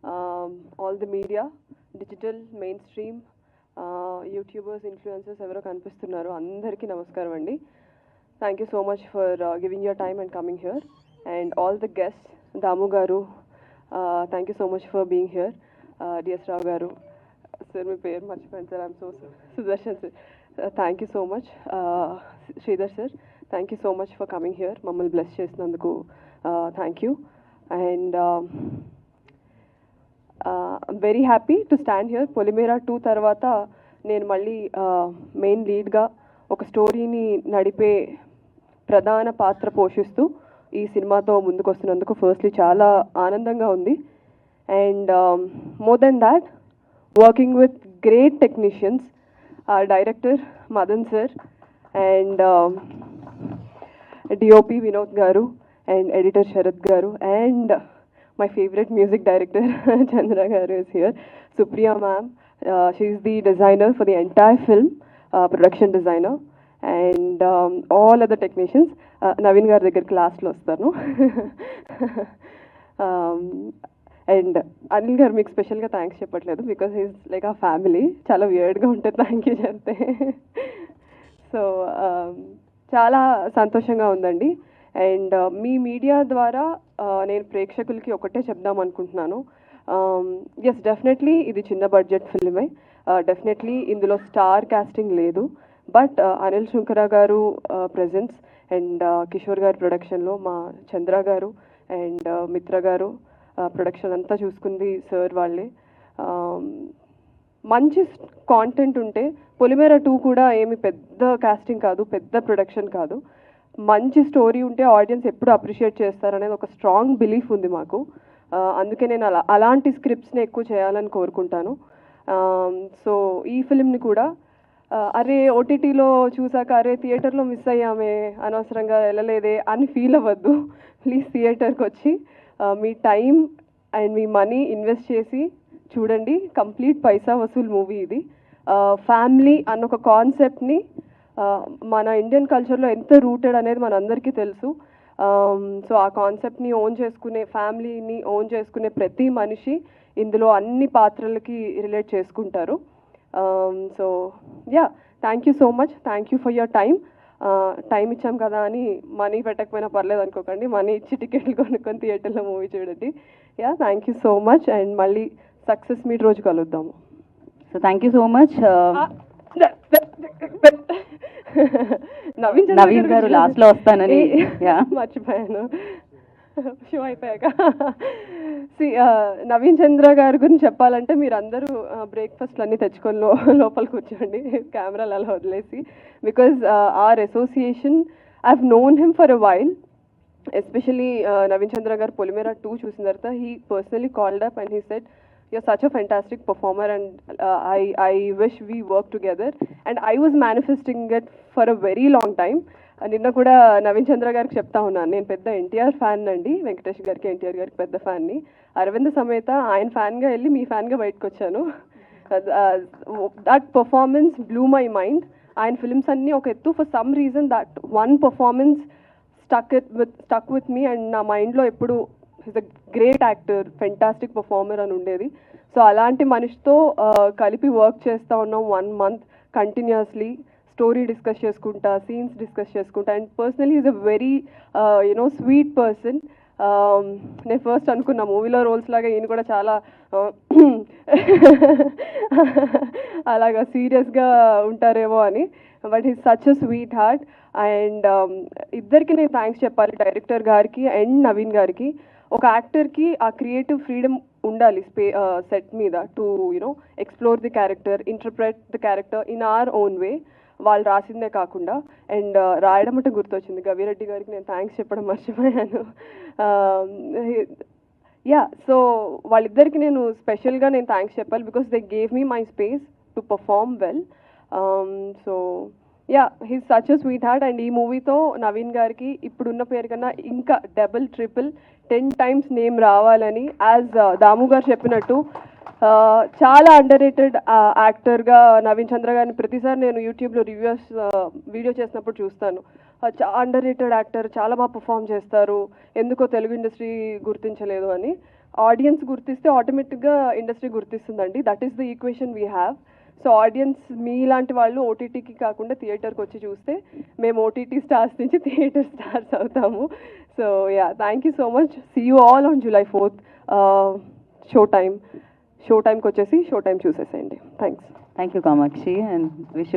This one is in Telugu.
all the media, digital, mainstream, YouTubers influencers ఎవరో కనిపిస్తున్నారు అందరికీ నమస్కారం అండి. Thank you so much for giving your time and coming here and all the guest. Damu garu, thank you so much for being here. D S Rao garu, sir మీ పేరు మర్చిపోయాను sir, I'm so Sudarshan sir, thank you so much. Sridhar sir, thank you so much for coming here, మమ్మల్ని బ్లెస్ చేసినందుకు thank you. And very happy to stand here. Polimera 2 తర్వాత నేను మళ్ళీ మెయిన్ లీడ్గా ఒక స్టోరీని నడిపే ప్రధాన పాత్ర పోషిస్తూ ఈ సినిమాతో ముందుకు వస్తున్నందుకు ఫస్ట్లీ చాలా ఆనందంగా ఉంది. And more than that, working with great technicians, director Madan sir and DOP Vinod గారు అండ్ ఎడిటర్ శరత్ గారు and my favorite music director Chandra garu is here. Supriya ma'am, she is the designer for the entire film, production designer, and all other technicians. Naveen garu దగ్గర క్లాస్ లో వస్తాను. అండ్ అనిల్ గారు మీకు స్పెషల్గా థ్యాంక్స్ చెప్పట్లేదు బికాస్ ఈజ్ లైక్ ఆ ఫ్యామిలీ. చాలా వియర్డ్గా ఉంటుంది థ్యాంక్ యూ చెప్తే. సో చాలా సంతోషంగా ఉందండి. అండ్ మీ మీడియా ద్వారా నేను ప్రేక్షకులకి ఒకటే చెప్దాం అనుకుంటున్నాను. ఎస్, డెఫినెట్లీ ఇది చిన్న బడ్జెట్ ఫిల్మే, డెఫినెట్లీ ఇందులో స్టార్ కాస్టింగ్ లేదు. బట్ అనిల్ శుంకర గారు ప్రెజెన్స్ అండ్ కిషోర్ గారి ప్రొడక్షన్లో మా చంద్ర గారు అండ్ మిత్ర గారు ప్రొడక్షన్ అంతా చూసుకుంది సార్ వాళ్ళే. మంచి కాంటెంట్ ఉంటే పొలిమేరా 2 కూడా ఏమి పెద్ద కాస్టింగ్ కాదు, పెద్ద ప్రొడక్షన్ కాదు, మంచి స్టోరీ ఉంటే ఆడియన్స్ ఎప్పుడు అప్రిషియేట్ చేస్తారనేది ఒక స్ట్రాంగ్ బిలీఫ్ ఉంది మాకు. అందుకే నేను అలాంటి స్క్రిప్ట్స్ని ఎక్కువ చేయాలని కోరుకుంటాను. సో ఈ ఫిల్మ్ని కూడా అరే ఓటీటీలో చూసాక అరే థియేటర్లో మిస్ అయ్యామే, అనవసరంగా వెళ్ళలేదే అని ఫీల్ అవ్వద్దు. ప్లీజ్ థియేటర్కి వచ్చి మీ టైం అండ్ మీ మనీ ఇన్వెస్ట్ చేసి చూడండి. కంప్లీట్ పైసా వసూల్ మూవీ ఇది. ఫ్యామిలీ అన్న ఒక కాన్సెప్ట్ని మన ఇండియన్ కల్చర్లో ఎంత రూటెడ్ అనేది మనందరికీ తెలుసు. సో ఆ కాన్సెప్ట్ని ఓన్ చేసుకునే, ఫ్యామిలీని ఓన్ చేసుకునే ప్రతి మనిషి ఇందులో అన్ని పాత్రలకి రిలేట్ చేసుకుంటారు. So yeah, thank you so much, thank you for your time. Time ఇచ్చాం కదా అని మనీ పెట్టకపోయినా పర్లేదు అనుకోకండి, మనీ ఇచ్చి టికెట్లు కొనుక్కొని థియేటర్లో మూవీ చూడండి. Yeah, thank you so much and మళ్ళీ సక్సెస్ మీట్ రోజు కలుద్దాము. So thank you so much. Naveen గారు లాస్ట్ లో వస్తానని మర్చిపోయాను, షో అయిపోయాక. నవీన్ చంద్ర గారి గురించి చెప్పాలంటే మీరు అందరూ బ్రేక్ఫాస్ట్లు అన్నీ తెచ్చుకొని లోపల కూర్చోండి, కెమెరాలు అలా వదిలేసి. Because our association, I have known him for a while. Especially Naveen Chandra garu Polimera 2 చూసిన తర్వాత he personally called up and he said, you're such a fantastic performer and I wish we work together, and I was manifesting it for a very long time. నిన్న కూడా నవీన్ చంద్ర గారికి చెప్తా ఉన్నాను, నేను పెద్ద ఎన్టీఆర్ ఫ్యాన్ అండి, వెంకటేష్ గారికి ఎన్టీఆర్ గారికి పెద్ద ఫ్యాన్ని. అరవింద్ సమేత ఆయన ఫ్యాన్గా వెళ్ళి మీ ఫ్యాన్గా బయటకు వచ్చాను. That performance blue my mind. ఆయన ఫిల్మ్స్ అన్నీ ఒక ఎత్తు, for some reason that one performance stuck with me and నా మైండ్లో ఎప్పుడు is a great actor, fantastic performer అని ఉండేది. సో అలాంటి మనిషితో కలిపి వర్క్ చేస్తూ ఉన్నాం 1 month కంటిన్యూస్లీ. స్టోరీ డిస్కస్ చేసుకుంటా, సీన్స్ డిస్కస్ చేసుకుంటా. And personally is a very sweet person. నేను ఫస్ట్ అనుకున్నా మూవీలో రోల్స్ లాగా ఈయన కూడా చాలా అలాగా సీరియస్గా ఉంటారేమో అని. But is such a sweet heart. And ఇద్దరికి నేను థ్యాంక్స్ చెప్పాలి, డైరెక్టర్ గారికి అండ్ నవీన్ గారికి. ఒక యాక్టర్కి ఆ క్రియేటివ్ ఫ్రీడమ్ ఉండాలి సెట్ మీద to explore the character, interpret the character in our own way. వాళ్ళు రాసిందే కాకుండా. అండ్ రాయడం అంటే గుర్తొచ్చింది, గవిరెడ్డి గారికి నేను థ్యాంక్స్ చెప్పడం మర్చిపోయాను. యా, సో వాళ్ళిద్దరికి నేను స్పెషల్గా నేను థ్యాంక్స్ చెప్పాలి because they gave me my space to perform well. So yeah, he's such a sweet heart. And ఈ మూవీతో నవీన్ గారికి ఇప్పుడున్న పేరు కన్నా ఇంకా డబుల్, ట్రిపుల్, 10 times నేమ్ రావాలని, యాజ్ దాము గారు చెప్పినట్టు చాలా అండర్ రేటెడ్ యాక్టర్గా నవీన్ చంద్ర గారిని ప్రతిసారి నేను యూట్యూబ్లో వీడియో చేసినప్పుడు చూస్తాను. చాలా అండర్ రేటెడ్ యాక్టర్, చాలా బాగా పర్ఫామ్ చేస్తారు, ఎందుకో తెలుగు ఇండస్ట్రీ గుర్తించలేదు అని. ఆడియన్స్ గుర్తిస్తే ఆటోమేటిక్గా ఇండస్ట్రీ గుర్తిస్తుందండి. That is the equation we have. So audience మీలాంటి వాళ్ళు ఓటీటీకి కాకుండా థియేటర్కి వచ్చి చూస్తే మేము ఓటీటీ స్టార్స్ నుంచి థియేటర్ స్టార్స్ అవుతాము. So yeah, thank you so much. See you all on July 4th. Show టైంకి వచ్చేసి షో టైం చూసేసేయండి. Thanks. Thank you Kamakshi and wish